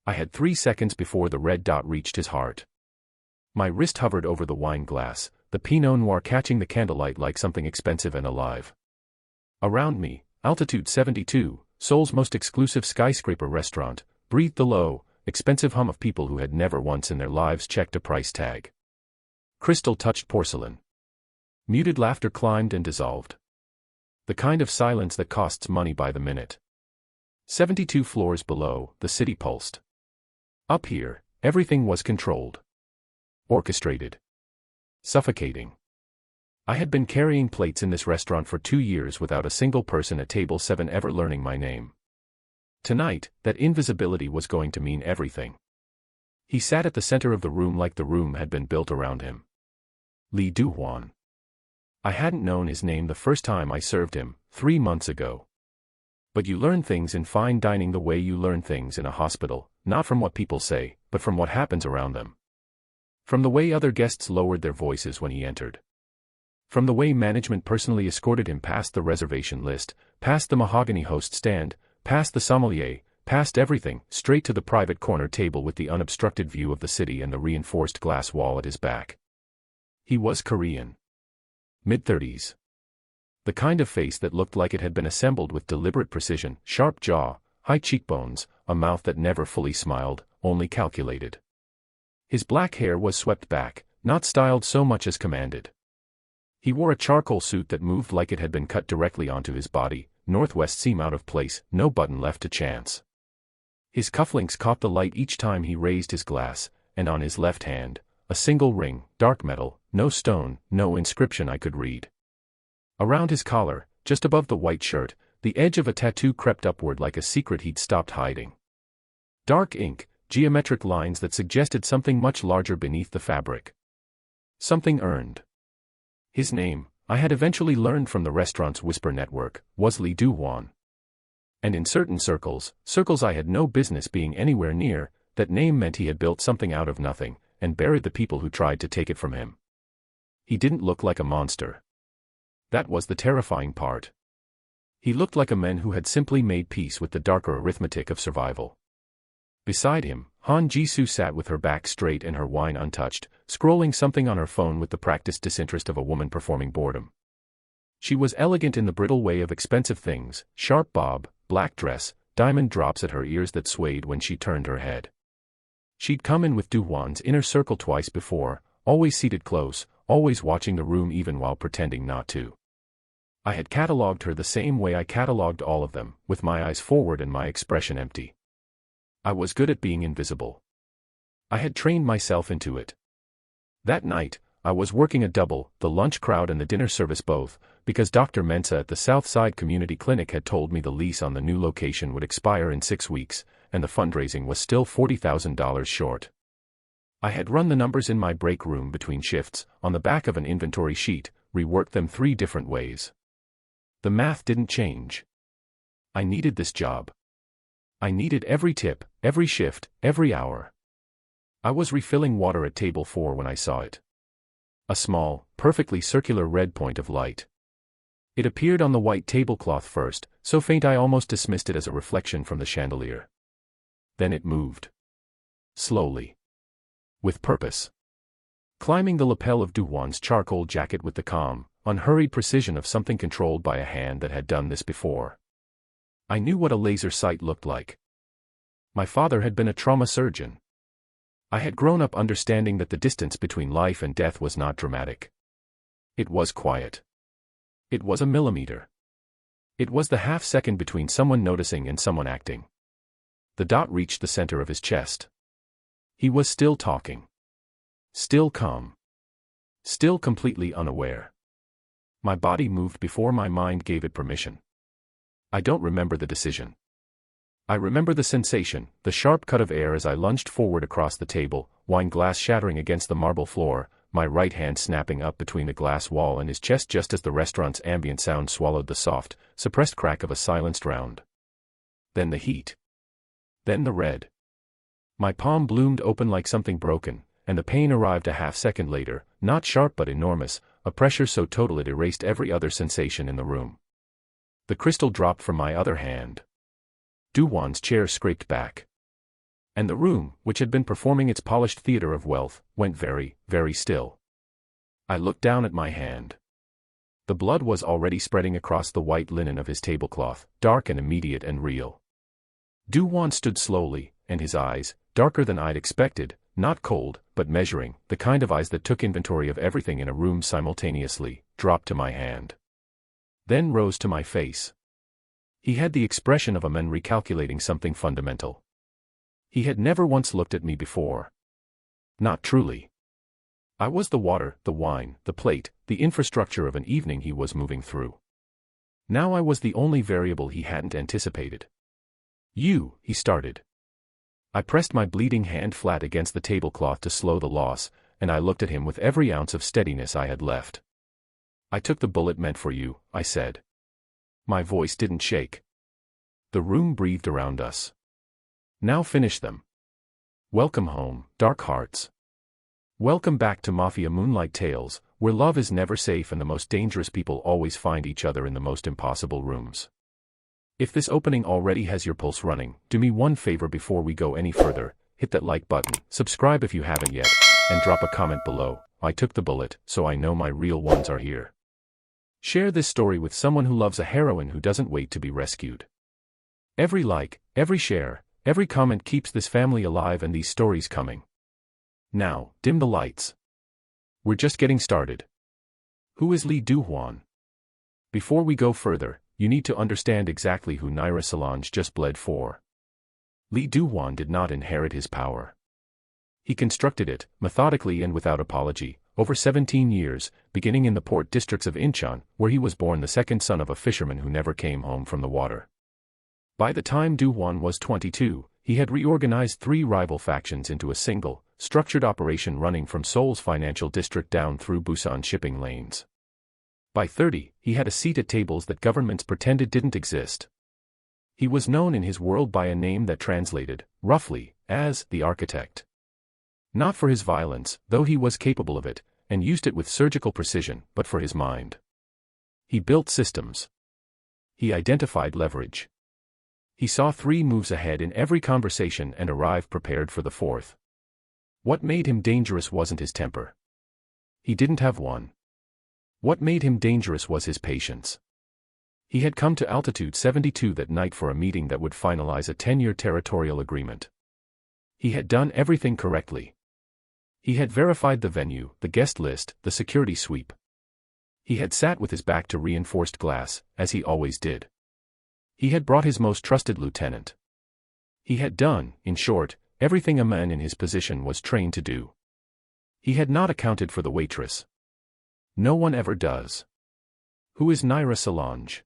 I had 3 seconds before the red dot reached his heart. My wrist hovered over the wine glass, the Pinot Noir catching the candlelight like something expensive and alive. Around me, altitude 72, Seoul's most exclusive skyscraper restaurant, breathed the low, expensive hum of people who had never once in their lives checked a price tag. Crystal touched porcelain. Muted laughter climbed and dissolved. The kind of silence that costs money by the minute. 72 floors below, the city pulsed. Up here, everything was controlled. Orchestrated. Suffocating. I had been carrying plates in this restaurant for 2 years without a single person at table 7 ever learning my name. Tonight, that invisibility was going to mean everything. He sat at the center of the room like the room had been built around him. Lee Do-Hwan. I hadn't known his name the first time I served him, 3 months ago. But you learn things in fine dining the way you learn things in a hospital, not from what people say, but from what happens around them. From the way other guests lowered their voices when he entered. From the way management personally escorted him past the reservation list, past the mahogany host stand, past the sommelier, past everything, straight to the private corner table with the unobstructed view of the city and the reinforced glass wall at his back. He was Korean. Mid-30s. The kind of face that looked like it had been assembled with deliberate precision, sharp jaw, high cheekbones, a mouth that never fully smiled, only calculated. His black hair was swept back, not styled so much as commanded. He wore a charcoal suit that moved like it had been cut directly onto his body, northwest seam out of place, no button left to chance. His cufflinks caught the light each time he raised his glass, and on his left hand, a single ring, dark metal, no stone, no inscription I could read. Around his collar, just above the white shirt, the edge of a tattoo crept upward like a secret he'd stopped hiding. Dark ink, geometric lines that suggested something much larger beneath the fabric. Something earned. His name, I had eventually learned from the restaurant's whisper network, was Lee Do-Hwan. And in certain circles I had no business being anywhere near, that name meant he had built something out of nothing, and buried the people who tried to take it from him. He didn't look like a monster. That was the terrifying part. He looked like a man who had simply made peace with the darker arithmetic of survival. Beside him, Han Jisoo sat with her back straight and her wine untouched, scrolling something on her phone with the practiced disinterest of a woman performing boredom. She was elegant in the brittle way of expensive things, sharp bob, black dress, diamond drops at her ears that swayed when she turned her head. She'd come in with Do-Hwan's inner circle twice before, always seated close, always watching the room even while pretending not to. I had catalogued her the same way I catalogued all of them, with my eyes forward and my expression empty. I was good at being invisible. I had trained myself into it. That night, I was working a double, the lunch crowd and the dinner service both, because Dr. Mensah at the Southside Community Clinic had told me the lease on the new location would expire in 6 weeks, and the fundraising was still $40,000 short. I had run the numbers in my break room between shifts, on the back of an inventory sheet, reworked them 3 different ways. The math didn't change. I needed this job. I needed every tip, every shift, every hour. I was refilling water at table 4 when I saw it. A small, perfectly circular red point of light. It appeared on the white tablecloth first, so faint I almost dismissed it as a reflection from the chandelier. Then it moved. Slowly. With purpose. Climbing the lapel of Do-Hwan's charcoal jacket with the calm, unhurried precision of something controlled by a hand that had done this before. I knew what a laser sight looked like. My father had been a trauma surgeon. I had grown up understanding that the distance between life and death was not dramatic. It was quiet. It was a millimeter. It was the half-second between someone noticing and someone acting. The dot reached the center of his chest. He was still talking. Still calm. Still completely unaware. My body moved before my mind gave it permission. I don't remember the decision. I remember the sensation, the sharp cut of air as I lunged forward across the table, wine glass shattering against the marble floor, my right hand snapping up between the glass wall and his chest just as the restaurant's ambient sound swallowed the soft, suppressed crack of a silenced round. Then the heat. Then the red. My palm bloomed open like something broken, and the pain arrived a half-second later, not sharp but enormous, a pressure so total it erased every other sensation in the room. The crystal dropped from my other hand. Do-Hwan's chair scraped back. And the room, which had been performing its polished theater of wealth, went very, very still. I looked down at my hand. The blood was already spreading across the white linen of his tablecloth, dark and immediate and real. Do-Hwan stood slowly, and his eyes, darker than I'd expected, not cold, but measuring, the kind of eyes that took inventory of everything in a room simultaneously, dropped to my hand. Then rose to my face. He had the expression of a man recalculating something fundamental. He had never once looked at me before. Not truly. I was the water, the wine, the plate, the infrastructure of an evening he was moving through. Now I was the only variable he hadn't anticipated. "You," he started. I pressed my bleeding hand flat against the tablecloth to slow the loss, and I looked at him with every ounce of steadiness I had left. "I took the bullet meant for you," I said. My voice didn't shake. The room breathed around us. "Now finish them. Welcome home, dark hearts. Welcome back to Mafia Moonlight Tales, where love is never safe and the most dangerous people always find each other in the most impossible rooms." If this opening already has your pulse running, do me one favor before we go any further, hit that like button, subscribe if you haven't yet, and drop a comment below. I took the bullet, so I know my real ones are here. Share this story with someone who loves a heroine who doesn't wait to be rescued. Every like, every share, every comment keeps this family alive and these stories coming. Now, dim the lights. We're just getting started. Who is Lee Do-Hwan? Before we go further, you need to understand exactly who Nyra Solange just bled for. Lee Do-Hwan did not inherit his power. He constructed it, methodically and without apology, over 17 years, beginning in the port districts of Incheon, where he was born the second son of a fisherman who never came home from the water. By the time Do-Hwan was 22, he had reorganized 3 rival factions into a single, structured operation running from Seoul's financial district down through Busan shipping lanes. By 30, he had a seat at tables that governments pretended didn't exist. He was known in his world by a name that translated, roughly, as the architect. Not for his violence, though he was capable of it, and used it with surgical precision, but for his mind. He built systems. He identified leverage. He saw 3 moves ahead in every conversation and arrived prepared for the 4th. What made him dangerous wasn't his temper. He didn't have one. What made him dangerous was his patience. He had come to altitude 72 that night for a meeting that would finalize a 10-year territorial agreement. He had done everything correctly. He had verified the venue, the guest list, the security sweep. He had sat with his back to reinforced glass, as he always did. He had brought his most trusted lieutenant. He had done, in short, everything a man in his position was trained to do. He had not accounted for the waitress. No one ever does. Who is Nyra Solange?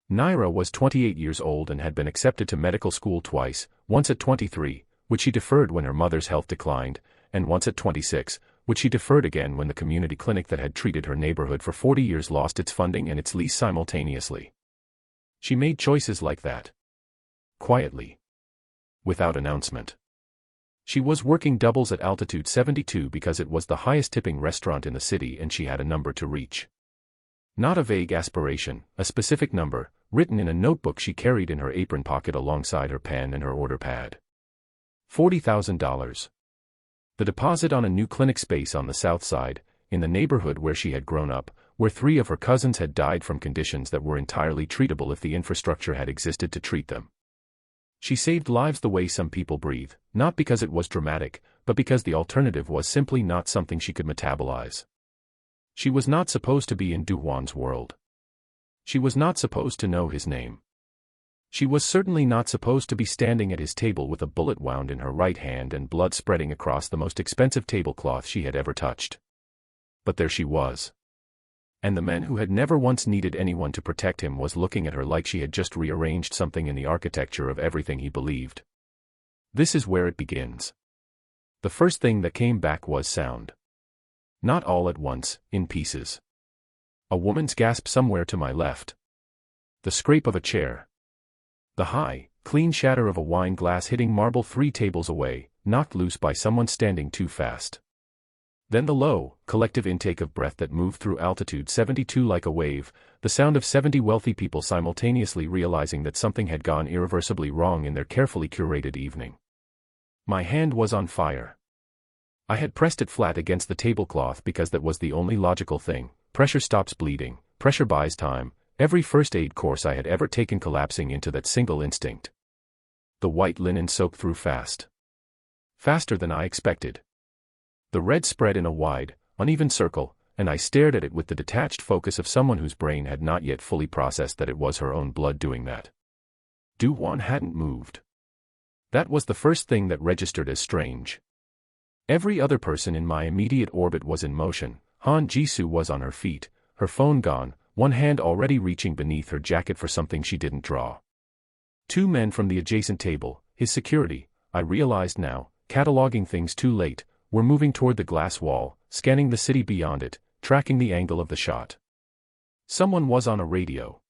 Nyra was 28 years old and had been accepted to medical school twice, once at 23, which she deferred when her mother's health declined, and once at 26, which she deferred again when the community clinic that had treated her neighborhood for 40 years lost its funding and its lease simultaneously. She made choices like that. Quietly. Without announcement. She was working doubles at altitude 72 because it was the highest tipping restaurant in the city and she had a number to reach. Not a vague aspiration, a specific number, written in a notebook she carried in her apron pocket alongside her pen and her order pad. $40,000. The deposit on a new clinic space on the south side, in the neighborhood where she had grown up, where 3 of her cousins had died from conditions that were entirely treatable if the infrastructure had existed to treat them. She saved lives the way some people breathe, not because it was dramatic, but because the alternative was simply not something she could metabolize. She was not supposed to be in Do-Hwan's world. She was not supposed to know his name. She was certainly not supposed to be standing at his table with a bullet wound in her right hand and blood spreading across the most expensive tablecloth she had ever touched. But there she was. And the man who had never once needed anyone to protect him was looking at her like she had just rearranged something in the architecture of everything he believed. This is where it begins. The first thing that came back was sound. Not all at once, in pieces. A woman's gasp somewhere to my left. The scrape of a chair. The high, clean shatter of a wine glass hitting marble 3 tables away, knocked loose by someone standing too fast. Then the low, collective intake of breath that moved through altitude 72 like a wave, the sound of 70 wealthy people simultaneously realizing that something had gone irreversibly wrong in their carefully curated evening. My hand was on fire. I had pressed it flat against the tablecloth because that was the only logical thing. Pressure stops bleeding, pressure buys time, every first aid course I had ever taken collapsing into that single instinct. The white linen soaked through fast. Faster than I expected. The red spread in a wide, uneven circle, and I stared at it with the detached focus of someone whose brain had not yet fully processed that it was her own blood doing that. Do-Hwan hadn't moved. That was the first thing that registered as strange. Every other person in my immediate orbit was in motion. Han Jisoo was on her feet, her phone gone, one hand already reaching beneath her jacket for something she didn't draw. Two men from the adjacent table, his security, I realized now, cataloging things too late, were moving toward the glass wall, scanning the city beyond it, tracking the angle of the shot. Someone was on a radio.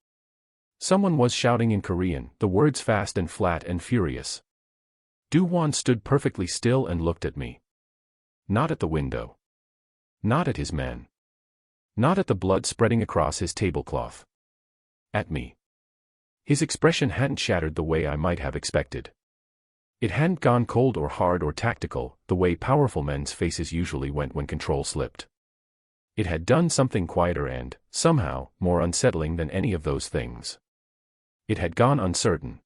Someone was shouting in Korean, the words fast and flat and furious. Do-Hwan stood perfectly still and looked at me. Not at the window. Not at his men. Not at the blood spreading across his tablecloth. At me. His expression hadn't shattered the way I might have expected. It hadn't gone cold or hard or tactical, the way powerful men's faces usually went when control slipped. It had done something quieter and, somehow, more unsettling than any of those things. It had gone uncertain.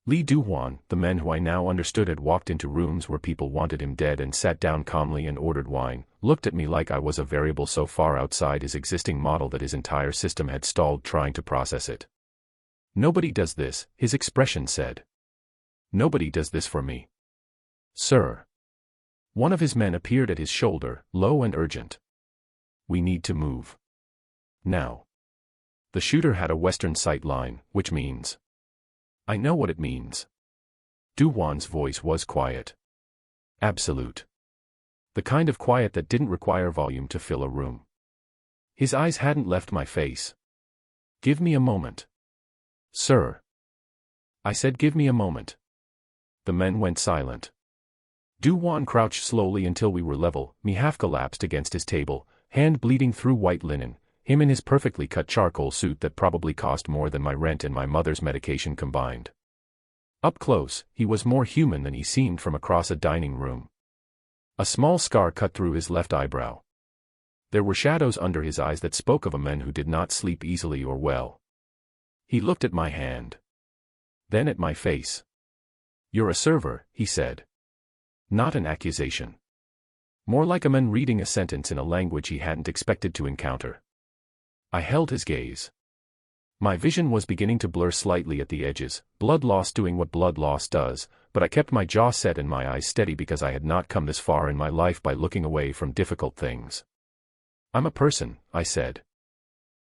Lee Do-Hwan, the men who I now understood had walked into rooms where people wanted him dead and sat down calmly and ordered wine, looked at me like I was a variable so far outside his existing model that his entire system had stalled trying to process it. Nobody does this, his expression said. Nobody does this for me. Sir. One of his men appeared at his shoulder, low and urgent. We need to move. Now. The shooter had a western sight line, which means. I know what it means. Do-Hwan's voice was quiet. Absolute. The kind of quiet that didn't require volume to fill a room. His eyes hadn't left my face. Give me a moment. Sir. I said give me a moment. The men went silent. Do-Hwan crouched slowly until we were level, me half collapsed against his table, hand bleeding through white linen, him in his perfectly cut charcoal suit that probably cost more than my rent and my mother's medication combined. Up close, he was more human than he seemed from across a dining room. A small scar cut through his left eyebrow. There were shadows under his eyes that spoke of a man who did not sleep easily or well. He looked at my hand. Then at my face. You're a server, he said. Not an accusation. More like a man reading a sentence in a language he hadn't expected to encounter. I held his gaze. My vision was beginning to blur slightly at the edges, blood loss doing what blood loss does, but I kept my jaw set and my eyes steady because I had not come this far in my life by looking away from difficult things. I'm a person, I said.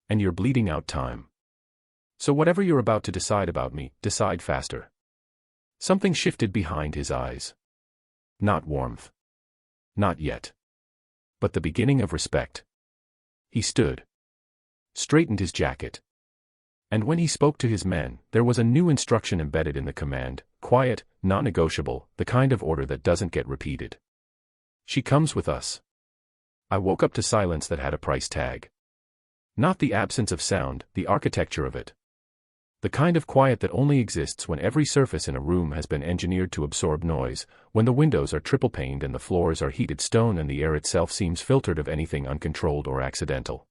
And you're bleeding out time. So whatever you're about to decide about me, decide faster. Something shifted behind his eyes. Not warmth. Not yet. But the beginning of respect. He stood. Straightened his jacket. And when he spoke to his men, there was a new instruction embedded in the command, quiet, non-negotiable, the kind of order that doesn't get repeated. She comes with us. I woke up to silence that had a price tag. Not the absence of sound, the architecture of it. The kind of quiet that only exists when every surface in a room has been engineered to absorb noise, when the windows are triple-paned and the floors are heated stone and the air itself seems filtered of anything uncontrolled or accidental.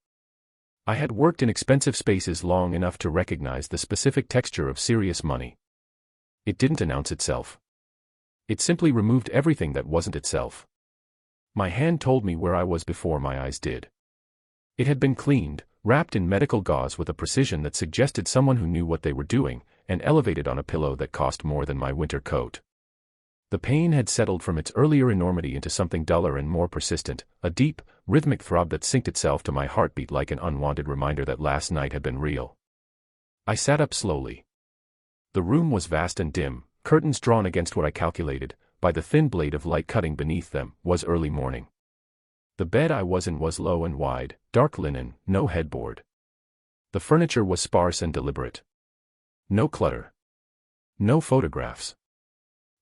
I had worked in expensive spaces long enough to recognize the specific texture of serious money. It didn't announce itself. It simply removed everything that wasn't itself. My hand told me where I was before my eyes did. It had been cleaned, wrapped in medical gauze with a precision that suggested someone who knew what they were doing, and elevated on a pillow that cost more than my winter coat. The pain had settled from its earlier enormity into something duller and more persistent, a deep, rhythmic throb that synced itself to my heartbeat like an unwanted reminder that last night had been real. I sat up slowly. The room was vast and dim, curtains drawn against what I calculated, by the thin blade of light cutting beneath them, was early morning. The bed I was in was low and wide, dark linen, no headboard. The furniture was sparse and deliberate. No clutter. No photographs.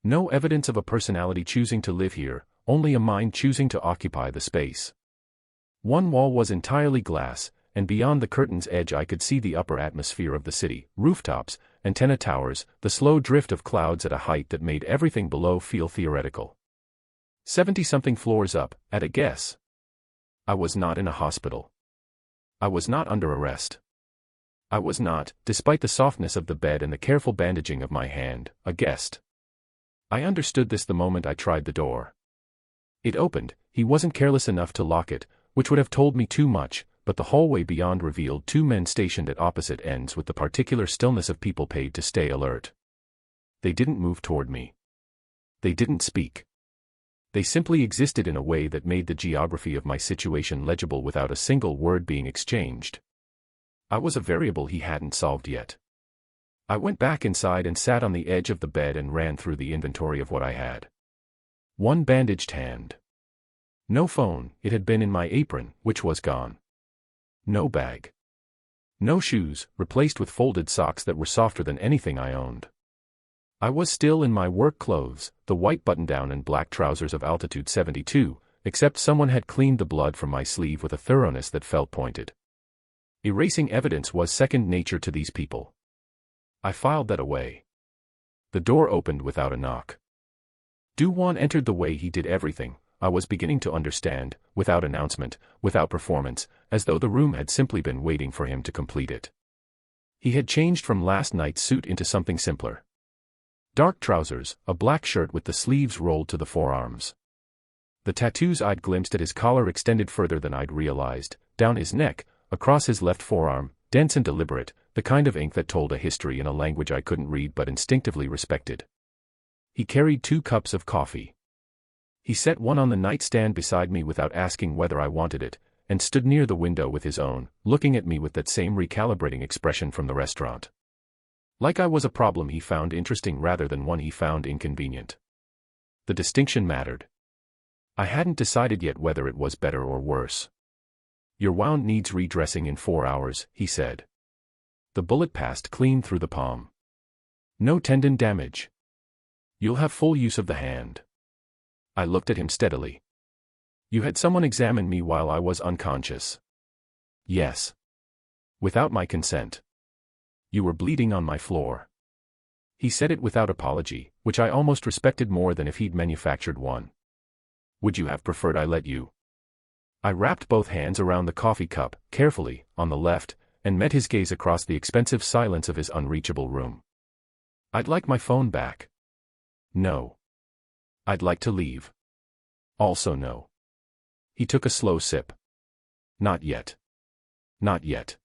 No evidence of a personality choosing to live here, only a mind choosing to occupy the space. One wall was entirely glass, and beyond the curtain's edge I could see the upper atmosphere of the city, rooftops, antenna towers, the slow drift of clouds at a height that made everything below feel theoretical. 70-something floors up, at a guess. I was not in a hospital. I was not under arrest. I was not, despite the softness of the bed and the careful bandaging of my hand, a guest. I understood this the moment I tried the door. It opened. He wasn't careless enough to lock it, which would have told me too much, but the hallway beyond revealed two men stationed at opposite ends with the particular stillness of people paid to stay alert. They didn't move toward me. They didn't speak. They simply existed in a way that made the geography of my situation legible without a single word being exchanged. I was a variable he hadn't solved yet. I went back inside and sat on the edge of the bed and ran through the inventory of what I had. One bandaged hand. No phone, it had been in my apron, which was gone. No bag. No shoes, replaced with folded socks that were softer than anything I owned. I was still in my work clothes, the white button-down and black trousers of altitude 72, except someone had cleaned the blood from my sleeve with a thoroughness that felt pointed. Erasing evidence was second nature to these people. I filed that away. The door opened without a knock. Do-Hwan entered the way he did everything. I was beginning to understand, without announcement, without performance, as though the room had simply been waiting for him to complete it. He had changed from last night's suit into something simpler. Dark trousers, a black shirt with the sleeves rolled to the forearms. The tattoos I'd glimpsed at his collar extended further than I'd realized, down his neck, across his left forearm, dense and deliberate, the kind of ink that told a history in a language I couldn't read but instinctively respected. He carried 2 cups of coffee. He set one on the nightstand beside me without asking whether I wanted it, and stood near the window with his own, looking at me with that same recalibrating expression from the restaurant. Like I was a problem he found interesting rather than one he found inconvenient. The distinction mattered. I hadn't decided yet whether it was better or worse. Your wound needs redressing in 4 hours, he said. The bullet passed clean through the palm. No tendon damage. You'll have full use of the hand. I looked at him steadily. You had someone examine me while I was unconscious. Yes. Without my consent. You were bleeding on my floor. He said it without apology, which I almost respected more than if he'd manufactured one. Would you have preferred I let you? I wrapped both hands around the coffee cup, carefully, on the left, and met his gaze across the expensive silence of his unreachable room. I'd like my phone back. No. I'd like to leave. Also no. He took a slow sip. Not yet. Not yet.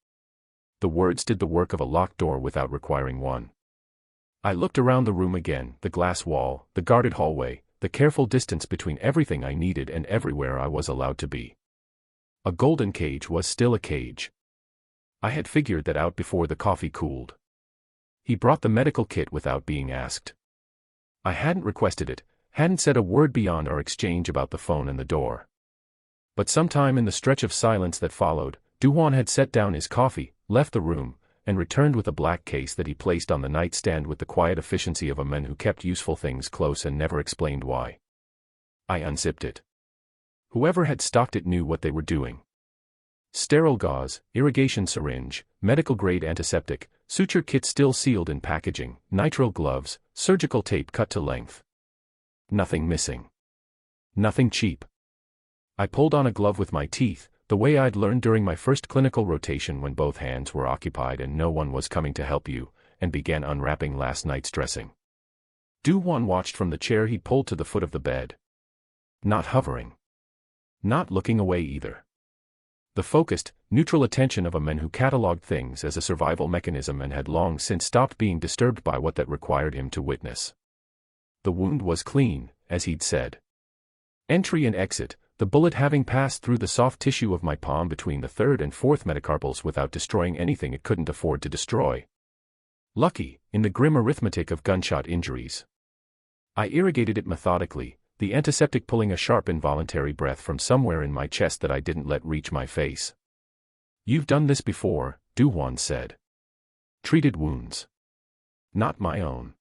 The words did the work of a locked door without requiring one. I looked around the room again, the glass wall, the guarded hallway, the careful distance between everything I needed and everywhere I was allowed to be. A golden cage was still a cage. I had figured that out before the coffee cooled. He brought the medical kit without being asked. I hadn't requested it, hadn't said a word beyond our exchange about the phone and the door. But sometime in the stretch of silence that followed, Do-Hwan had set down his coffee, left the room, and returned with a black case that he placed on the nightstand with the quiet efficiency of a man who kept useful things close and never explained why. I unzipped it. Whoever had stocked it knew what they were doing. Sterile gauze, irrigation syringe, medical-grade antiseptic, suture kit still sealed in packaging, nitrile gloves, surgical tape cut to length. Nothing missing. Nothing cheap. I pulled on a glove with my teeth, the way I'd learned during my first clinical rotation when both hands were occupied and no one was coming to help you, and began unwrapping last night's dressing. Do-Hwan watched from the chair he'd pulled to the foot of the bed. Not hovering. Not looking away either. The focused, neutral attention of a man who catalogued things as a survival mechanism and had long since stopped being disturbed by what that required him to witness. The wound was clean, as he'd said. Entry and exit, the bullet having passed through the soft tissue of my palm between the 3rd and 4th metacarpals without destroying anything it couldn't afford to destroy. Lucky, in the grim arithmetic of gunshot injuries. I irrigated it methodically, the antiseptic pulling a sharp involuntary breath from somewhere in my chest that I didn't let reach my face. You've done this before, Do-Hwan said. Treated wounds. Not my own.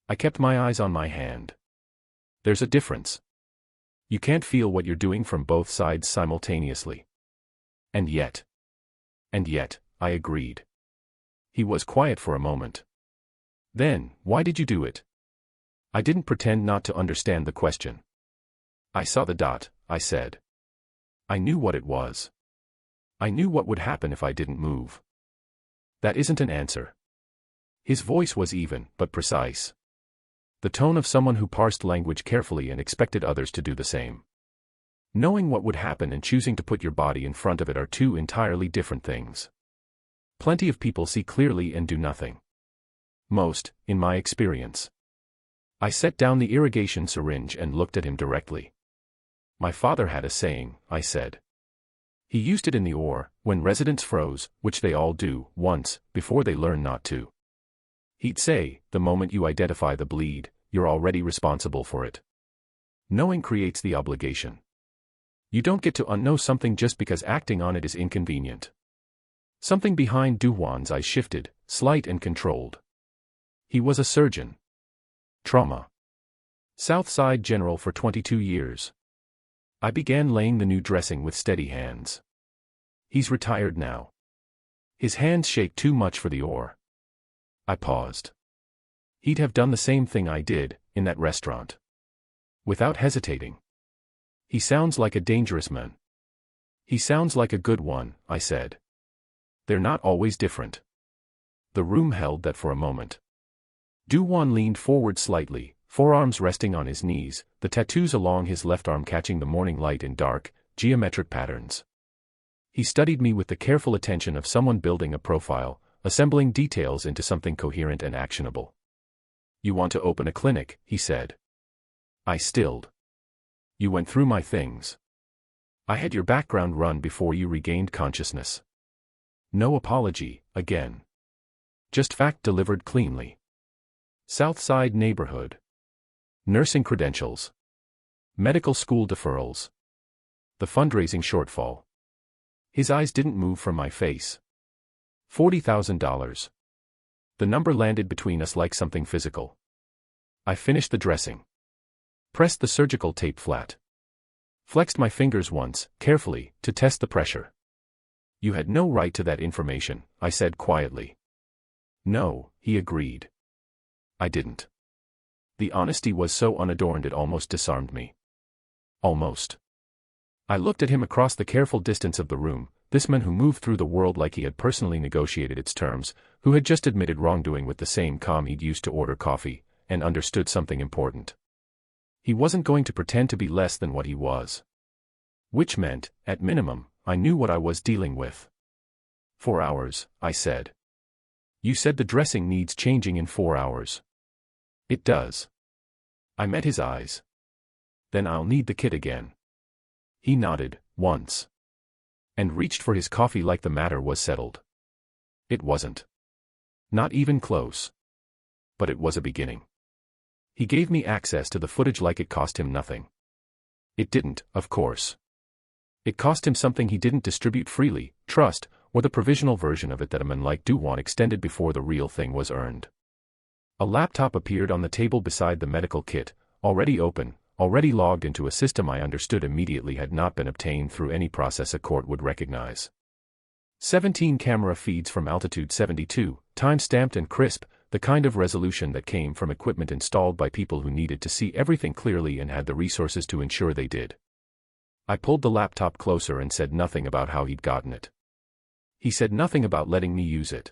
I kept my eyes on my hand. There's a difference. You can't feel what you're doing from both sides simultaneously. And yet, I agreed. He was quiet for a moment. Then, why did you do it? I didn't pretend not to understand the question. I saw the dot, I said. I knew what it was. I knew what would happen if I didn't move. That isn't an answer. His voice was even, but precise. The tone of someone who parsed language carefully and expected others to do the same. Knowing what would happen and choosing to put your body in front of it are two entirely different things. Plenty of people see clearly and do nothing. Most, in my experience. I set down the irrigation syringe and looked at him directly. My father had a saying, I said. He used it in the OR, when residents froze, which they all do, once, before they learn not to. He'd say, the moment you identify the bleed, you're already responsible for it. Knowing creates the obligation. You don't get to unknow something just because acting on it is inconvenient. Something behind Do-Hwan's eyes shifted, slight and controlled. He was a surgeon. Trauma. South Side General for 22 years. I began laying the new dressing with steady hands. He's retired now. His hands shake too much for the OR. I paused. He'd have done the same thing I did, in that restaurant. Without hesitating. He sounds like a dangerous man. He sounds like a good one, I said. They're not always different. The room held that for a moment. Do-Hwan leaned forward slightly, forearms resting on his knees, the tattoos along his left arm catching the morning light in dark, geometric patterns. He studied me with the careful attention of someone building a profile, assembling details into something coherent and actionable. You want to open a clinic, he said. I stilled. You went through my things. I had your background run before you regained consciousness. No apology, again. Just fact delivered cleanly. South Side neighborhood. Nursing credentials. Medical school deferrals. The fundraising shortfall. His eyes didn't move from my face. $40,000. The number landed between us like something physical. I finished the dressing. Pressed the surgical tape flat. Flexed my fingers once, carefully, to test the pressure. You had no right to that information, I said quietly. No, he agreed. I didn't. The honesty was so unadorned it almost disarmed me. Almost. I looked at him across the careful distance of the room, this man who moved through the world like he had personally negotiated its terms, who had just admitted wrongdoing with the same calm he'd used to order coffee, and understood something important. He wasn't going to pretend to be less than what he was. Which meant, at minimum, I knew what I was dealing with. 4 hours, I said. You said the dressing needs changing in 4 hours. It does. I met his eyes. Then I'll need the kit again. He nodded, once. And reached for his coffee like the matter was settled. It wasn't. Not even close. But it was a beginning. He gave me access to the footage like it cost him nothing. It didn't, of course. It cost him something he didn't distribute freely, trust, or the provisional version of it that a man like Do-Hwan extended before the real thing was earned. A laptop appeared on the table beside the medical kit, already open, already logged into a system I understood immediately had not been obtained through any process a court would recognize. 17 camera feeds from altitude 72, time-stamped and crisp, the kind of resolution that came from equipment installed by people who needed to see everything clearly and had the resources to ensure they did. I pulled the laptop closer and said nothing about how he'd gotten it. He said nothing about letting me use it.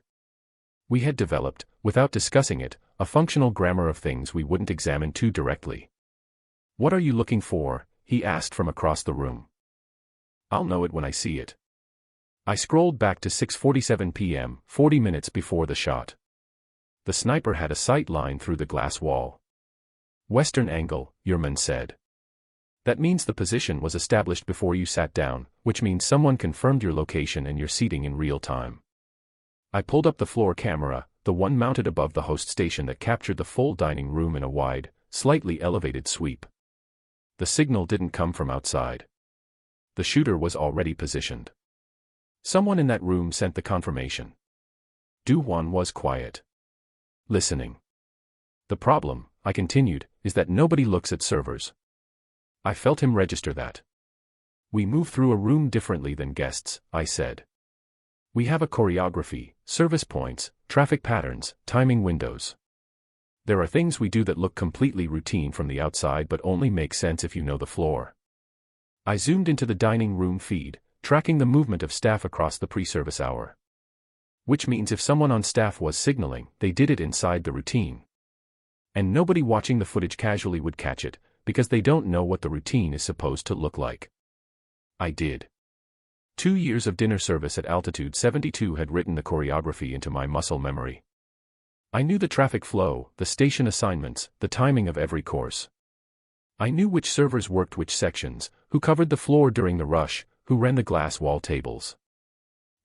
We had developed, without discussing it, a functional grammar of things we wouldn't examine too directly. What are you looking for? He asked from across the room. I'll know it when I see it. I scrolled back to 6:47 p.m., 40 minutes before the shot. The sniper had a sight line through the glass wall. Western angle, Yerman said. That means the position was established before you sat down, which means someone confirmed your location and your seating in real time. I pulled up the floor camera, the one mounted above the host station that captured the full dining room in a wide, slightly elevated sweep. The signal didn't come from outside. The shooter was already positioned. Someone in that room sent the confirmation. Do-Hwan was quiet. Listening. The problem, I continued, is that nobody looks at servers. I felt him register that. We move through a room differently than guests, I said. We have a choreography, service points, traffic patterns, timing windows. There are things we do that look completely routine from the outside but only make sense if you know the floor. I zoomed into the dining room feed, tracking the movement of staff across the pre-service hour. Which means if someone on staff was signaling, they did it inside the routine. And nobody watching the footage casually would catch it, because they don't know what the routine is supposed to look like. I did. 2 years of dinner service at altitude 72 had written the choreography into my muscle memory. I knew the traffic flow, the station assignments, the timing of every course. I knew which servers worked which sections, who covered the floor during the rush, who ran the glass wall tables.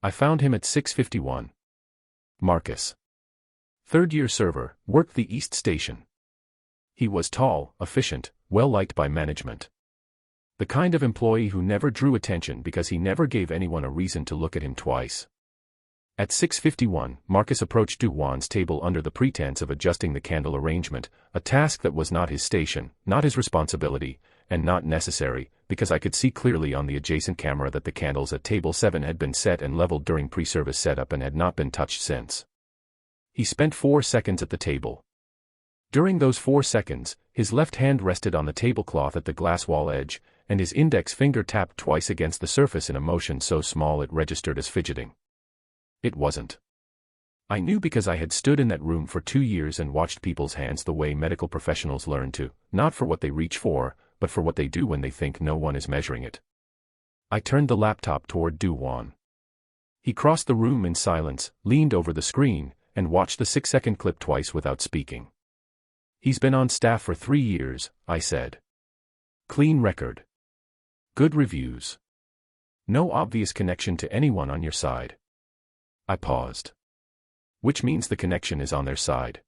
I found him at 651. Marcus. Third-year server, worked the East Station. He was tall, efficient, well-liked by management. The kind of employee who never drew attention because he never gave anyone a reason to look at him twice. At 6:51, Marcus approached Do-Hwan's table under the pretense of adjusting the candle arrangement, a task that was not his station, not his responsibility, and not necessary, because I could see clearly on the adjacent camera that the candles at table 7 had been set and leveled during pre-service setup and had not been touched since. He spent 4 seconds at the table. During those 4 seconds, his left hand rested on the tablecloth at the glass wall edge, and his index finger tapped twice against the surface in a motion so small it registered as fidgeting. It wasn't. I knew because I had stood in that room for 2 years and watched people's hands the way medical professionals learn to, not for what they reach for, but for what they do when they think no one is measuring it. I turned the laptop toward Do-Hwan. He crossed the room in silence, leaned over the screen, and watched the 6-second clip twice without speaking. He's been on staff for 3 years, I said. Clean record. Good reviews. No obvious connection to anyone on your side. I paused. Which means the connection is on their side.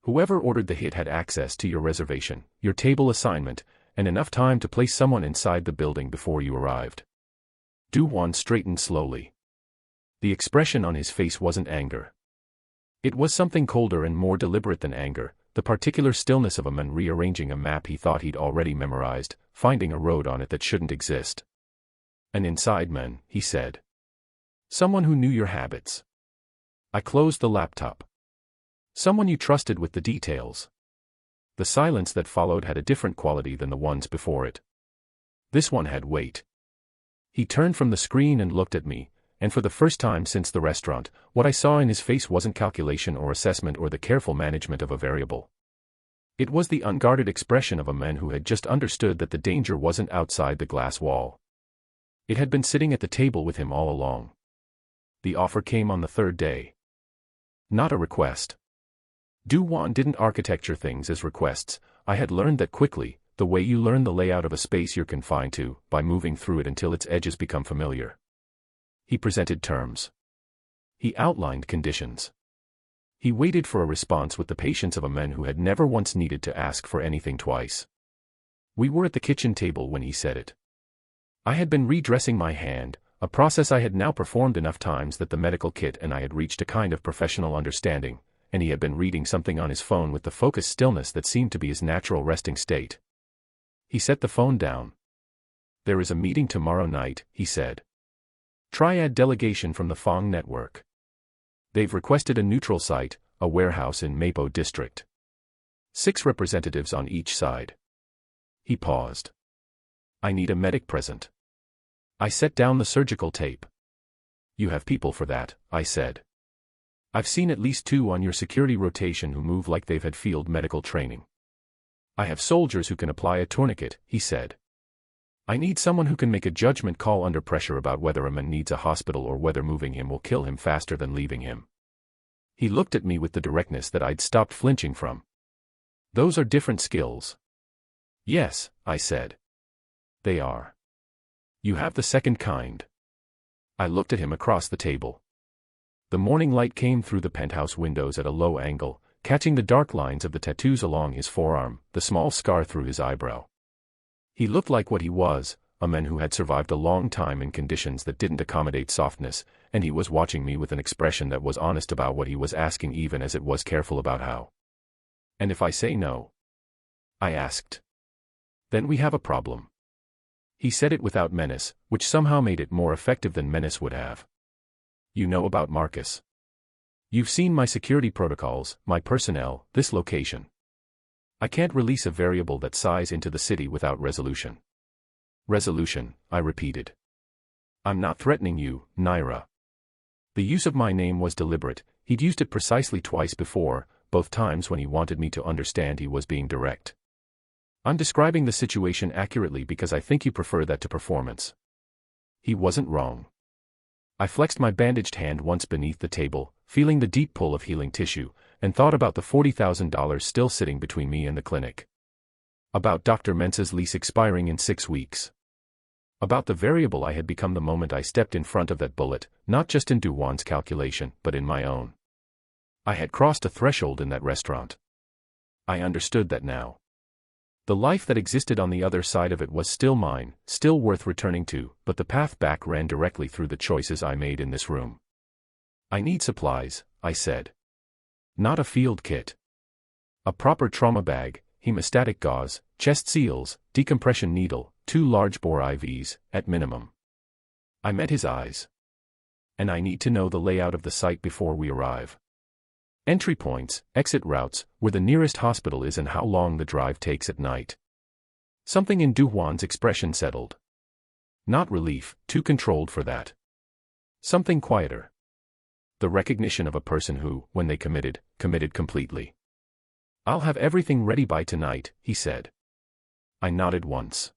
Whoever ordered the hit had access to your reservation, your table assignment, and enough time to place someone inside the building before you arrived. Do-Hwan straightened slowly. The expression on his face wasn't anger. It was something colder and more deliberate than anger, the particular stillness of a man rearranging a map he thought he'd already memorized, finding a road on it that shouldn't exist. An inside man, he said. Someone who knew your habits. I closed the laptop. Someone you trusted with the details. The silence that followed had a different quality than the ones before it. This one had weight. He turned from the screen and looked at me, and for the first time since the restaurant, what I saw in his face wasn't calculation or assessment or the careful management of a variable. It was the unguarded expression of a man who had just understood that the danger wasn't outside the glass wall. It had been sitting at the table with him all along. The offer came on the 3rd day. Not a request. Do-Hwan didn't architecture things as requests. I had learned that quickly, the way you learn the layout of a space you're confined to, by moving through it until its edges become familiar. He presented terms. He outlined conditions. He waited for a response with the patience of a man who had never once needed to ask for anything twice. We were at the kitchen table when he said it. I had been redressing my hand, a process I had now performed enough times that the medical kit and I had reached a kind of professional understanding, and he had been reading something on his phone with the focused stillness that seemed to be his natural resting state. He set the phone down. There is a meeting tomorrow night, he said. Triad delegation from the Fong network. They've requested a neutral site, a warehouse in Mapo district. 6 representatives on each side. He paused. I need a medic present. I set down the surgical tape. You have people for that, I said. I've seen at least 2 on your security rotation who move like they've had field medical training. I have soldiers who can apply a tourniquet, he said. I need someone who can make a judgment call under pressure about whether a man needs a hospital or whether moving him will kill him faster than leaving him. He looked at me with the directness that I'd stopped flinching from. Those are different skills. Yes, I said. They are. You have the second kind. I looked at him across the table. The morning light came through the penthouse windows at a low angle, catching the dark lines of the tattoos along his forearm, the small scar through his eyebrow. He looked like what he was, a man who had survived a long time in conditions that didn't accommodate softness, and he was watching me with an expression that was honest about what he was asking even as it was careful about how. And if I say no? I asked. Then we have a problem. He said it without menace, which somehow made it more effective than menace would have. You know about Marcus. You've seen my security protocols, my personnel, this location. I can't release a variable that size into the city without resolution. Resolution, I repeated. I'm not threatening you, Nyra. The use of my name was deliberate. He'd used it precisely twice before, both times when he wanted me to understand he was being direct. I'm describing the situation accurately because I think you prefer that to performance. He wasn't wrong. I flexed my bandaged hand once beneath the table, feeling the deep pull of healing tissue, and thought about the $40,000 still sitting between me and the clinic. About Dr. Mensa's lease expiring in 6 weeks. About the variable I had become the moment I stepped in front of that bullet, not just in Do-Hwan's calculation, but in my own. I had crossed a threshold in that restaurant. I understood that now. The life that existed on the other side of it was still mine, still worth returning to, but the path back ran directly through the choices I made in this room. I need supplies, I said. Not a field kit. A proper trauma bag, hemostatic gauze, chest seals, decompression needle, 2 large-bore IVs, at minimum. I met his eyes. And I need to know the layout of the site before we arrive. Entry points, exit routes, where the nearest hospital is and how long the drive takes at night. Something in Do-Hwan's expression settled. Not relief, too controlled for that. Something quieter. The recognition of a person who, when they committed completely. I'll have everything ready by tonight, he said. I nodded once.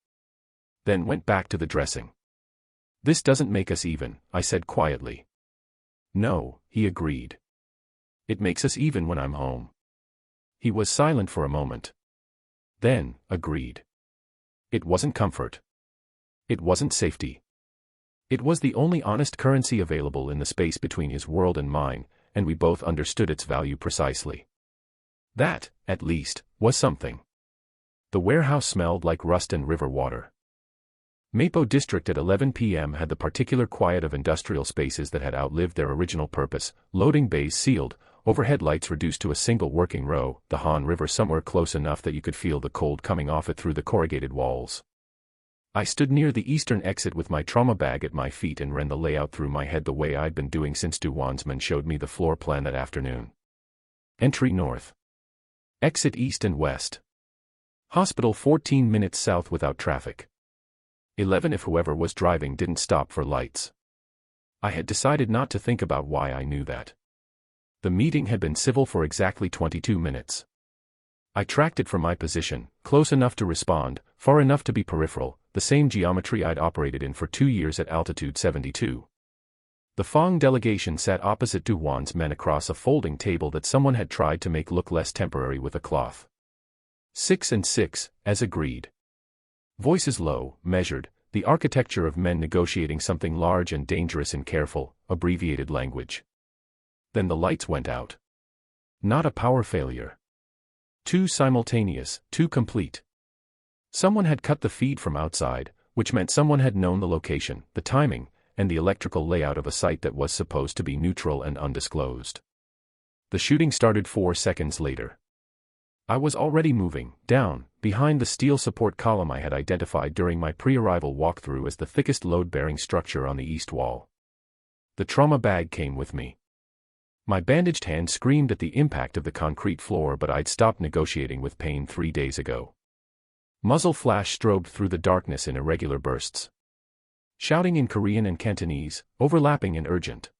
Then went back to the dressing. This doesn't make us even, I said quietly. No, he agreed. It makes us even when I'm home. He was silent for a moment. Then, agreed. It wasn't comfort. It wasn't safety. It was the only honest currency available in the space between his world and mine, and we both understood its value precisely. That, at least, was something. The warehouse smelled like rust and river water. Mapo District at 11 p.m. had the particular quiet of industrial spaces that had outlived their original purpose, loading bays sealed, overhead lights reduced to a single working row, the Han River somewhere close enough that you could feel the cold coming off it through the corrugated walls. I stood near the eastern exit with my trauma bag at my feet and ran the layout through my head the way I'd been doing since Do-Hwan's men showed me the floor plan that afternoon. Entry north. Exit east and west. Hospital 14 minutes south without traffic. 11 if whoever was driving didn't stop for lights. I had decided not to think about why I knew that. The meeting had been civil for exactly 22 minutes. I tracked it from my position, close enough to respond, far enough to be peripheral, the same geometry I'd operated in for 2 years at altitude 72. The Fong delegation sat opposite Do-Hwan's men across a folding table that someone had tried to make look less temporary with a cloth. 6 and 6, as agreed. Voices low, measured, the architecture of men negotiating something large and dangerous in careful, abbreviated language. Then the lights went out. Not a power failure. Too simultaneous, too complete. Someone had cut the feed from outside, which meant someone had known the location, the timing, and the electrical layout of a site that was supposed to be neutral and undisclosed. The shooting started 4 seconds later. I was already moving, down, behind the steel support column I had identified during my pre-arrival walkthrough as the thickest load-bearing structure on the east wall. The trauma bag came with me. My bandaged hand screamed at the impact of the concrete floor, but I'd stopped negotiating with pain 3 days ago. Muzzle flash strobed through the darkness in irregular bursts. Shouting in Korean and Cantonese, overlapping and urgent.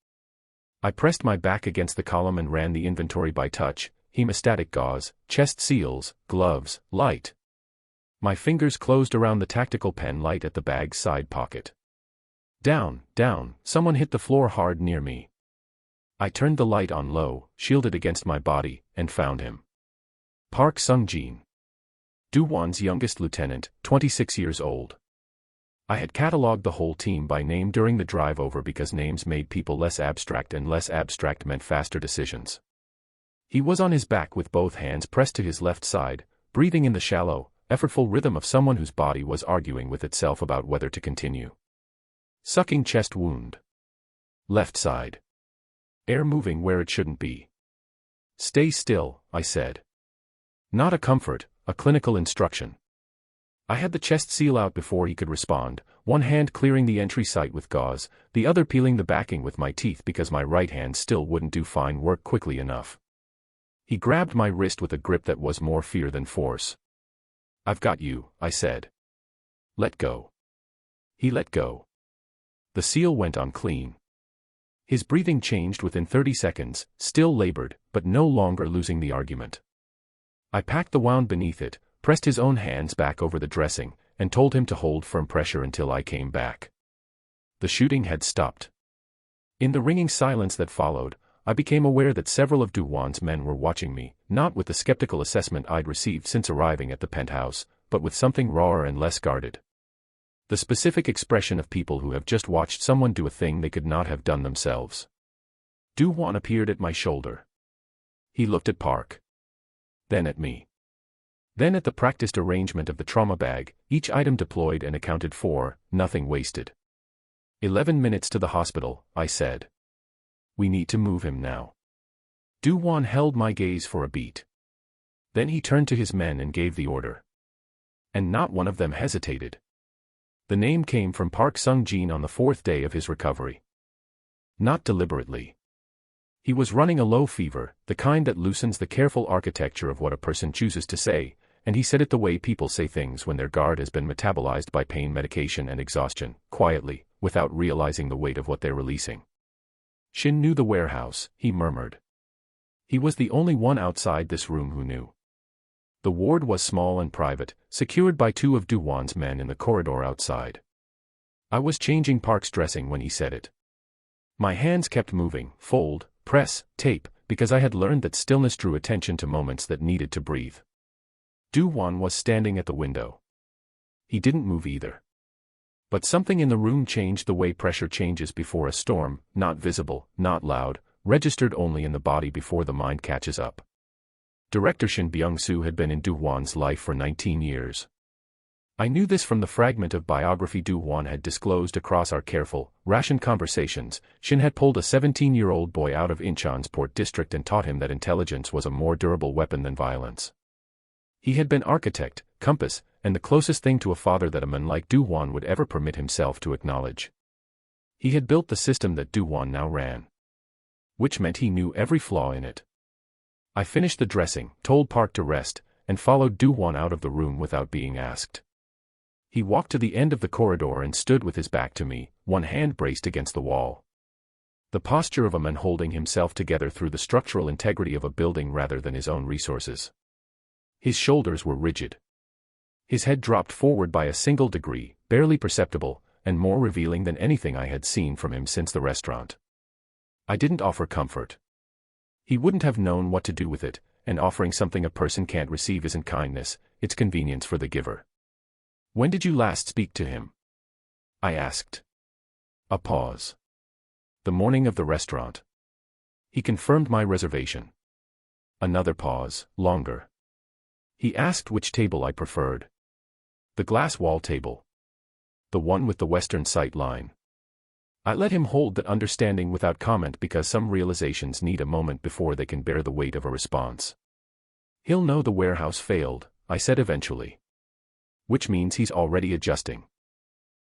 I pressed my back against the column and ran the inventory by touch, hemostatic gauze, chest seals, gloves, light. My fingers closed around the tactical pen light at the bag's side pocket. Down, down, someone hit the floor hard near me. I turned the light on low, shielded against my body, and found him. Park Sung-jin. Do-Hwan's youngest lieutenant, 26 years old. I had catalogued the whole team by name during the drive over because names made people less abstract and less abstract meant faster decisions. He was on his back with both hands pressed to his left side, breathing in the shallow, effortful rhythm of someone whose body was arguing with itself about whether to continue. Sucking chest wound. Left side. Air moving where it shouldn't be. Stay still, I said. Not a comfort, a clinical instruction. I had the chest seal out before he could respond, one hand clearing the entry site with gauze, the other peeling the backing with my teeth because my right hand still wouldn't do fine work quickly enough. He grabbed my wrist with a grip that was more fear than force. "I've got you," I said. "Let go." He let go. The seal went on clean. His breathing changed within 30 seconds, still labored, but no longer losing the argument. I packed the wound beneath it, pressed his own hands back over the dressing, and told him to hold firm pressure until I came back. The shooting had stopped. In the ringing silence that followed, I became aware that several of Do-Hwan's men were watching me, not with the skeptical assessment I'd received since arriving at the penthouse, but with something rawer and less guarded. The specific expression of people who have just watched someone do a thing they could not have done themselves. Do-Hwan appeared at my shoulder. He looked at Park. Then at me. Then at the practiced arrangement of the trauma bag, each item deployed and accounted for, nothing wasted. 11 minutes to the hospital, I said. We need to move him now. Do-Hwan held my gaze for a beat. Then he turned to his men and gave the order. And not one of them hesitated. The name came from Park Sung-jin on the 4th day of his recovery. Not deliberately. He was running a low fever, the kind that loosens the careful architecture of what a person chooses to say, and he said it the way people say things when their guard has been metabolized by pain medication and exhaustion, quietly, without realizing the weight of what they're releasing. Shin knew the warehouse, he murmured. He was the only one outside this room who knew. The ward was small and private, secured by 2 of Do-Hwan's men in the corridor outside. I was changing Park's dressing when he said it. My hands kept moving, fold, press, tape, because I had learned that stillness drew attention to moments that needed to breathe. Do-Hwan was standing at the window. He didn't move either. But something in the room changed the way pressure changes before a storm, not visible, not loud, registered only in the body before the mind catches up. Director Shin Byung-soo had been in Do-Hwan's life for 19 years. I knew this from the fragment of biography Do-Hwan had disclosed across our careful, rationed conversations. Shin had pulled a 17-year-old boy out of Incheon's Port District and taught him that intelligence was a more durable weapon than violence. He had been architect, compass, and the closest thing to a father that a man like Do-Hwan would ever permit himself to acknowledge. He had built the system that Do-Hwan now ran. Which meant he knew every flaw in it. I finished the dressing, told Park to rest, and followed Do-Hwan out of the room without being asked. He walked to the end of the corridor and stood with his back to me, one hand braced against the wall. The posture of a man holding himself together through the structural integrity of a building rather than his own resources. His shoulders were rigid. His head dropped forward by a single degree, barely perceptible, and more revealing than anything I had seen from him since the restaurant. I didn't offer comfort. He wouldn't have known what to do with it, and offering something a person can't receive isn't kindness, it's convenience for the giver. When did you last speak to him? I asked. A pause. The morning of the restaurant. He confirmed my reservation. Another pause, longer. He asked which table I preferred. The glass wall table. The one with the western sight line. I let him hold that understanding without comment because some realizations need a moment before they can bear the weight of a response. He'll know the warehouse failed, I said eventually. Which means he's already adjusting.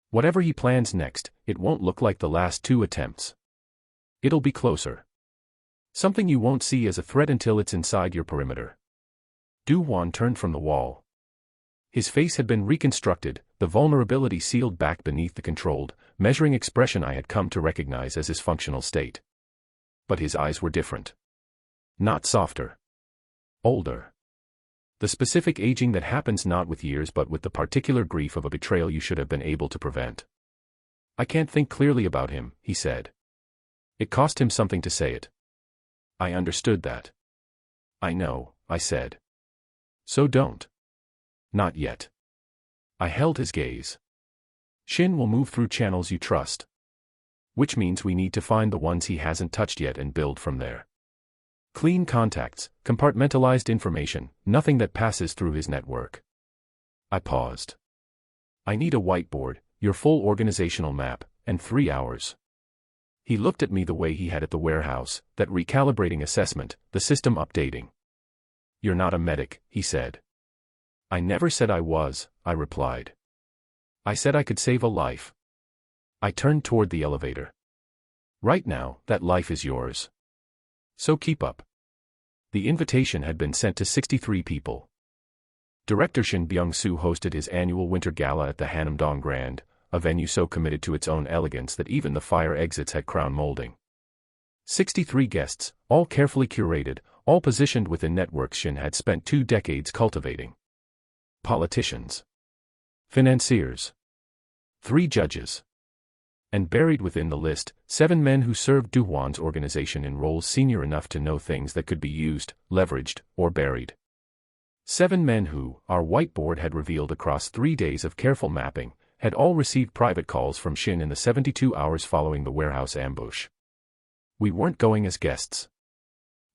Whatever he plans next, it won't look like the last 2 attempts. It'll be closer. Something you won't see as a threat until it's inside your perimeter. Do-Hwan turned from the wall. His face had been reconstructed, the vulnerability sealed back beneath the controlled, measuring expression I had come to recognize as his functional state. But his eyes were different. Not softer. Older. The specific aging that happens not with years but with the particular grief of a betrayal you should have been able to prevent. I can't think clearly about him, he said. It cost him something to say it. I understood that. I know, I said. So don't. Not yet. I held his gaze. Shin will move through channels you trust. Which means we need to find the ones he hasn't touched yet and build from there. Clean contacts, compartmentalized information, nothing that passes through his network. I paused. I need a whiteboard, your full organizational map, and 3 hours. He looked at me the way he had at the warehouse, that recalibrating assessment, the system updating. You're not a medic, he said. I never said I was, I replied. I said I could save a life. I turned toward the elevator. Right now, that life is yours. So keep up. The invitation had been sent to 63 people. Director Shin Byung-soo hosted his annual winter gala at the Hanam-dong Grand, a venue so committed to its own elegance that even the fire exits had crown molding. 63 guests, all carefully curated, all positioned within networks Shin had spent 2 decades cultivating. Politicians. Financiers. 3 judges. And buried within the list, 7 men who served Do-Hwan's organization in roles senior enough to know things that could be used, leveraged, or buried. 7 men who, our whiteboard had revealed across 3 days of careful mapping, had all received private calls from Shin in the 72 hours following the warehouse ambush. We weren't going as guests.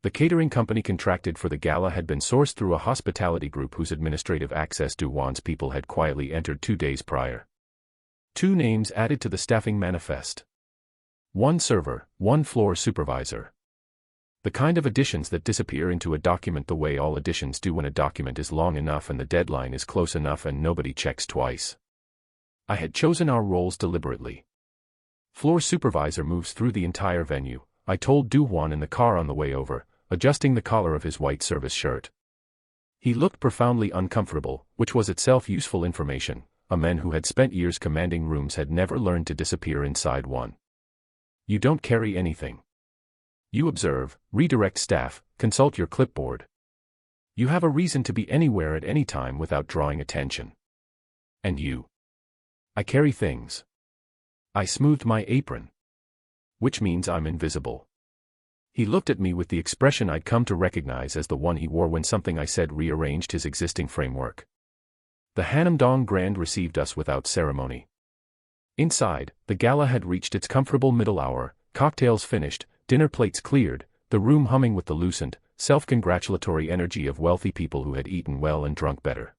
The catering company contracted for the gala had been sourced through a hospitality group whose administrative access Do-Hwan's people had quietly entered 2 days prior. 2 names added to the staffing manifest. 1 server, 1 floor supervisor. The kind of additions that disappear into a document the way all additions do when a document is long enough and the deadline is close enough and nobody checks twice. I had chosen our roles deliberately. Floor supervisor moves through the entire venue, I told Do-Hwan in the car on the way over, adjusting the collar of his white service shirt. He looked profoundly uncomfortable, which was itself useful information. A man who had spent years commanding rooms had never learned to disappear inside one. You don't carry anything. You observe, redirect staff, consult your clipboard. You have a reason to be anywhere at any time without drawing attention. And you? I carry things. I smoothed my apron. Which means I'm invisible. He looked at me with the expression I'd come to recognize as the one he wore when something I said rearranged his existing framework. The Hanam-dong Grand received us without ceremony. Inside, the gala had reached its comfortable middle hour, cocktails finished, dinner plates cleared, the room humming with the lucent, self-congratulatory energy of wealthy people who had eaten well and drunk better.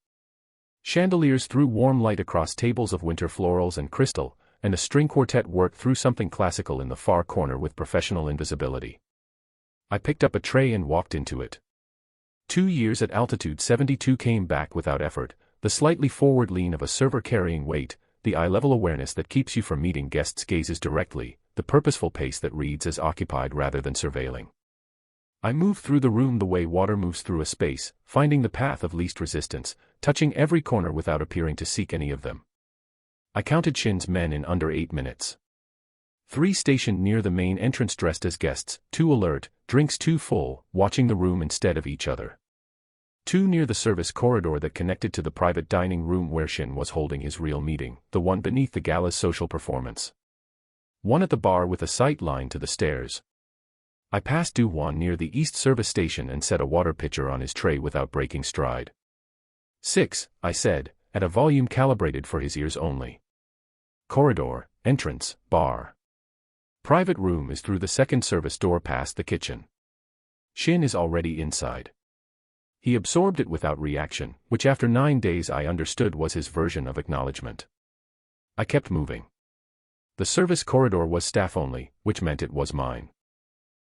Chandeliers threw warm light across tables of winter florals and crystal, and a string quartet worked through something classical in the far corner with professional invisibility. I picked up a tray and walked into it. 2 years at altitude 72 came back without effort, the slightly forward lean of a server carrying weight, the eye-level awareness that keeps you from meeting guests' gazes directly, the purposeful pace that reads as occupied rather than surveilling. I moved through the room the way water moves through a space, finding the path of least resistance, touching every corner without appearing to seek any of them. I counted Shin's men in under 8 minutes. 3 stationed near the main entrance dressed as guests, 2 alert, drinks too full, watching the room instead of each other. 2 near the service corridor that connected to the private dining room where Shin was holding his real meeting, the one beneath the gala's social performance. 1 at the bar with a sight line to the stairs. I passed Do-Hwan near the East Service Station and set a water pitcher on his tray without breaking stride. 6, I said, at a volume calibrated for his ears only. Corridor, entrance, bar. Private room is through the second service door past the kitchen. Shin is already inside. He absorbed it without reaction, which after 9 days I understood was his version of acknowledgement. I kept moving. The service corridor was staff only, which meant it was mine.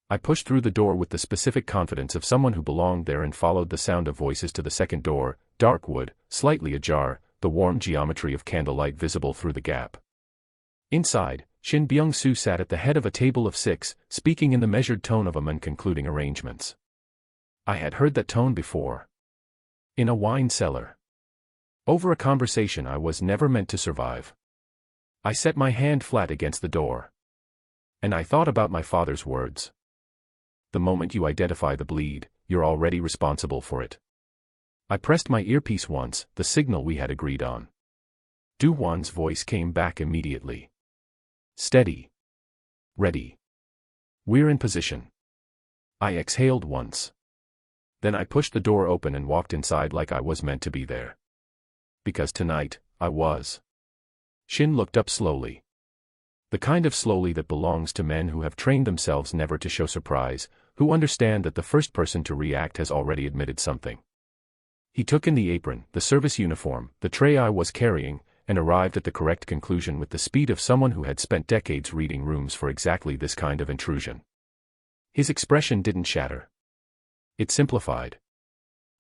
I pushed through the door with the specific confidence of someone who belonged there and followed the sound of voices to the second door, dark wood, slightly ajar, the warm geometry of candlelight visible through the gap. Inside, Shin Byung-soo sat at the head of a table of 6, speaking in the measured tone of a man concluding arrangements. I had heard that tone before. In a wine cellar. Over a conversation I was never meant to survive. I set my hand flat against the door. And I thought about my father's words. The moment you identify the bleed, you're already responsible for it. I pressed my earpiece once, the signal we had agreed on. Do-Hwan's voice came back immediately. Steady. Ready. We're in position. I exhaled once. Then I pushed the door open and walked inside like I was meant to be there. Because tonight, I was. Shin looked up slowly. The kind of slowly that belongs to men who have trained themselves never to show surprise, who understand that the first person to react has already admitted something. He took in the apron, the service uniform, the tray I was carrying, and arrived at the correct conclusion with the speed of someone who had spent decades reading rooms for exactly this kind of intrusion. His expression didn't shatter. It simplified.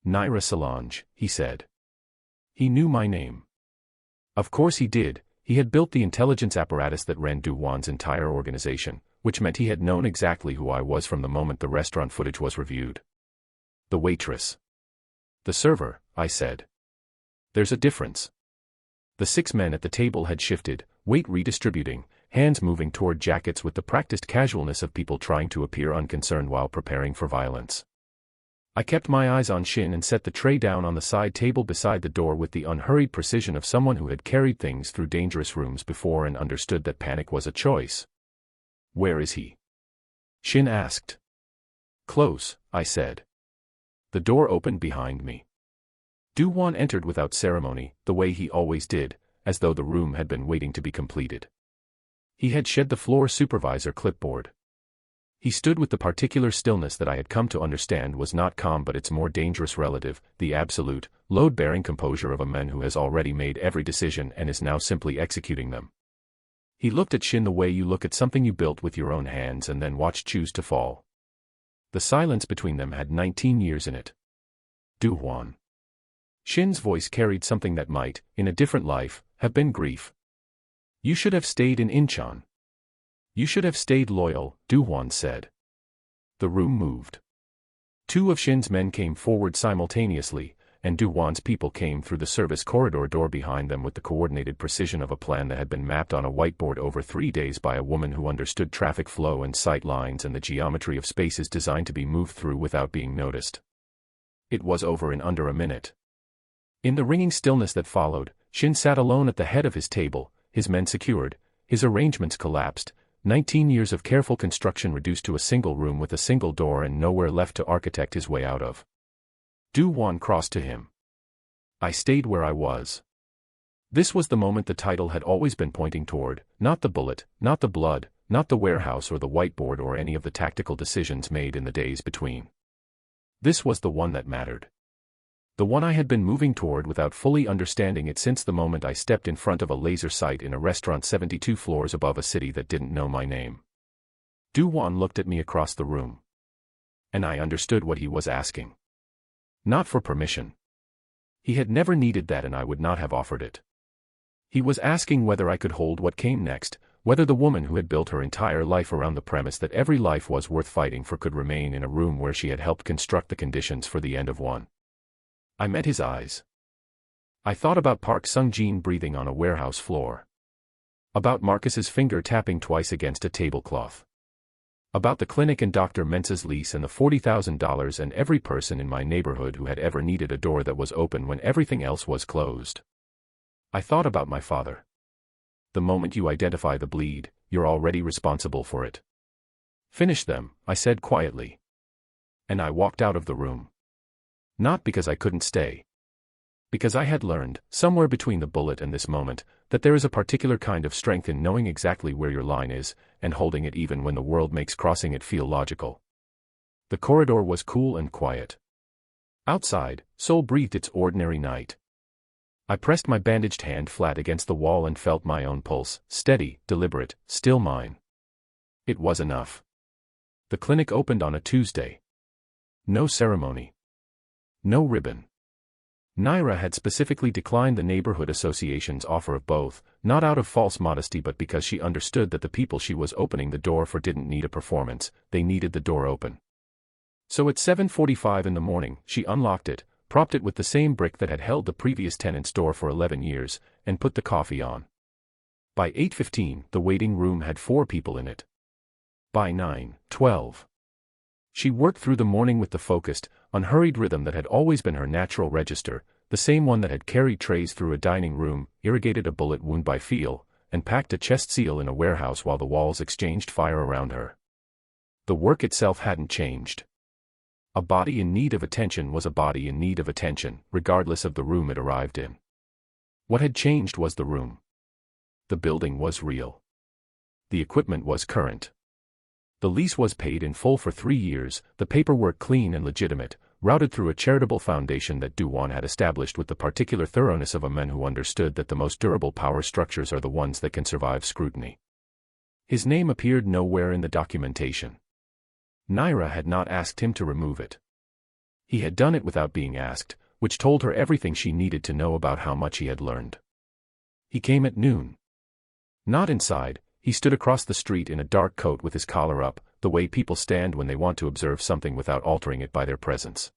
Nyra Solange, he said. He knew my name. Of course he did. He had built the intelligence apparatus that ran Do-Hwan's entire organization, which meant he had known exactly who I was from the moment the restaurant footage was reviewed. The waitress. The server, I said. There's a difference. The 6 men at the table had shifted, weight redistributing, hands moving toward jackets with the practiced casualness of people trying to appear unconcerned while preparing for violence. I kept my eyes on Shin and set the tray down on the side table beside the door with the unhurried precision of someone who had carried things through dangerous rooms before and understood that panic was a choice. Where is he? Shin asked. Close, I said. The door opened behind me. Do-Hwan entered without ceremony, the way he always did, as though the room had been waiting to be completed. He had shed the floor supervisor clipboard. He stood with the particular stillness that I had come to understand was not calm but its more dangerous relative, the absolute, load-bearing composure of a man who has already made every decision and is now simply executing them. He looked at Shin the way you look at something you built with your own hands and then watch choose to fall. The silence between them had 19 years in it. Do-Hwan. Shin's voice carried something that might, in a different life, have been grief. You should have stayed in Incheon. You should have stayed loyal, Do-Hwan said. The room moved. 2 of Shin's men came forward simultaneously, and Do-Hwan's people came through the service corridor door behind them with the coordinated precision of a plan that had been mapped on a whiteboard over 3 days by a woman who understood traffic flow and sight lines and the geometry of spaces designed to be moved through without being noticed. It was over in under a minute. In the ringing stillness that followed, Shin sat alone at the head of his table, his men secured, his arrangements collapsed, 19 years of careful construction reduced to a single room with a single door and nowhere left to architect his way out of. Do-Hwan crossed to him. I stayed where I was. This was the moment the title had always been pointing toward, not the bullet, not the blood, not the warehouse or the whiteboard or any of the tactical decisions made in the days between. This was the one that mattered. The one I had been moving toward without fully understanding it since the moment I stepped in front of a laser sight in a restaurant 72 floors above a city that didn't know my name. Do-Hwan looked at me across the room. And I understood what he was asking. Not for permission. He had never needed that and I would not have offered it. He was asking whether I could hold what came next, whether the woman who had built her entire life around the premise that every life was worth fighting for could remain in a room where she had helped construct the conditions for the end of one. I met his eyes. I thought about Park Sung-jin breathing on a warehouse floor. About Marcus's finger tapping twice against a tablecloth. About the clinic and Dr. Mensah's lease and the $40,000 and every person in my neighborhood who had ever needed a door that was open when everything else was closed. I thought about my father. The moment you identify the bleed, you're already responsible for it. Finish them, I said quietly. And I walked out of the room. Not because I couldn't stay. Because I had learned, somewhere between the bullet and this moment, that there is a particular kind of strength in knowing exactly where your line is, and holding it even when the world makes crossing it feel logical. The corridor was cool and quiet. Outside, Seoul breathed its ordinary night. I pressed my bandaged hand flat against the wall and felt my own pulse, steady, deliberate, still mine. It was enough. The clinic opened on a Tuesday. No ceremony. No ribbon. Nyra had specifically declined the neighborhood association's offer of both, not out of false modesty but because she understood that the people she was opening the door for didn't need a performance, they needed the door open. So at 7:45 in the morning, she unlocked it, propped it with the same brick that had held the previous tenant's door for 11 years, and put the coffee on. By 8:15, the waiting room had 4 people in it. By 9:12. She worked through the morning with the focused, unhurried rhythm that had always been her natural register, the same one that had carried trays through a dining room, irrigated a bullet wound by feel, and packed a chest seal in a warehouse while the walls exchanged fire around her. The work itself hadn't changed. A body in need of attention was a body in need of attention, regardless of the room it arrived in. What had changed was the room. The building was real. The equipment was current. The lease was paid in full for 3 years, the paperwork clean and legitimate, routed through a charitable foundation that Do-Hwan had established with the particular thoroughness of a man who understood that the most durable power structures are the ones that can survive scrutiny. His name appeared nowhere in the documentation. Nyra had not asked him to remove it. He had done it without being asked, which told her everything she needed to know about how much he had learned. He came at noon. Not inside, he stood across the street in a dark coat with his collar up, the way people stand when they want to observe something without altering it by their presence.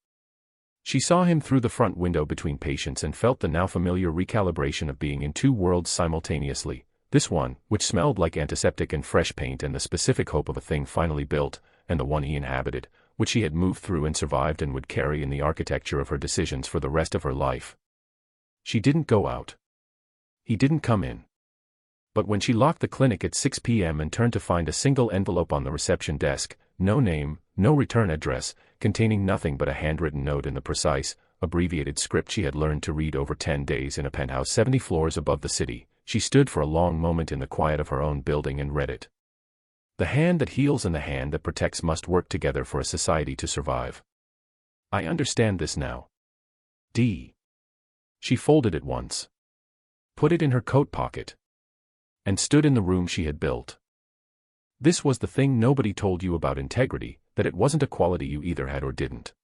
She saw him through the front window between patients and felt the now familiar recalibration of being in two worlds simultaneously, this one, which smelled like antiseptic and fresh paint and the specific hope of a thing finally built, and the one he inhabited, which she had moved through and survived and would carry in the architecture of her decisions for the rest of her life. She didn't go out. He didn't come in. But when she locked the clinic at 6 p.m. and turned to find a single envelope on the reception desk, no name, no return address, containing nothing but a handwritten note in the precise, abbreviated script she had learned to read over 10 days in a penthouse 70 floors above the city, she stood for a long moment in the quiet of her own building and read it. The hand that heals and the hand that protects must work together for a society to survive. I understand this now. D. She folded it once. Put it in her coat pocket. And stood in the room she had built. This was the thing nobody told you about integrity, that it wasn't a quality you either had or didn't.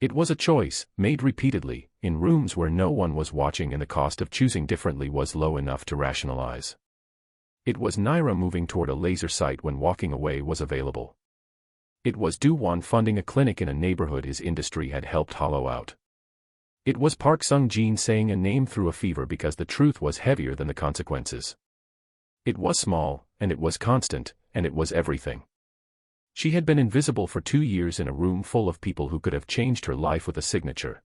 It was a choice, made repeatedly, in rooms where no one was watching and the cost of choosing differently was low enough to rationalize. It was Nyra moving toward a laser sight when walking away was available. It was Do-Hwan funding a clinic in a neighborhood his industry had helped hollow out. It was Park Sung-jin saying a name through a fever because the truth was heavier than the consequences. It was small, and it was constant, and it was everything. She had been invisible for 2 years in a room full of people who could have changed her life with a signature.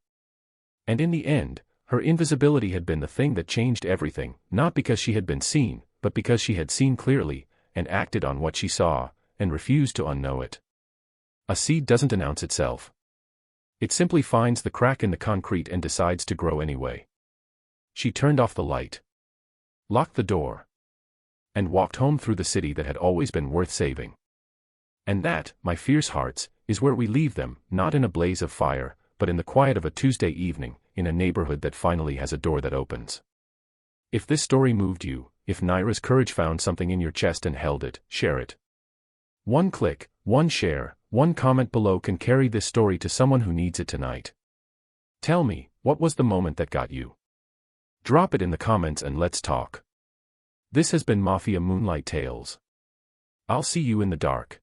And in the end, her invisibility had been the thing that changed everything, not because she had been seen, but because she had seen clearly, and acted on what she saw, and refused to unknow it. A seed doesn't announce itself. It simply finds the crack in the concrete and decides to grow anyway. She turned off the light, locked the door, and walked home through the city that had always been worth saving. And that, my fierce hearts, is where we leave them, not in a blaze of fire, but in the quiet of a Tuesday evening, in a neighborhood that finally has a door that opens. If this story moved you, if Nyra's courage found something in your chest and held it, share it. One click, one share, one comment below can carry this story to someone who needs it tonight. Tell me, what was the moment that got you? Drop it in the comments and let's talk. This has been Mafia Moonlight Tales. I'll see you in the dark.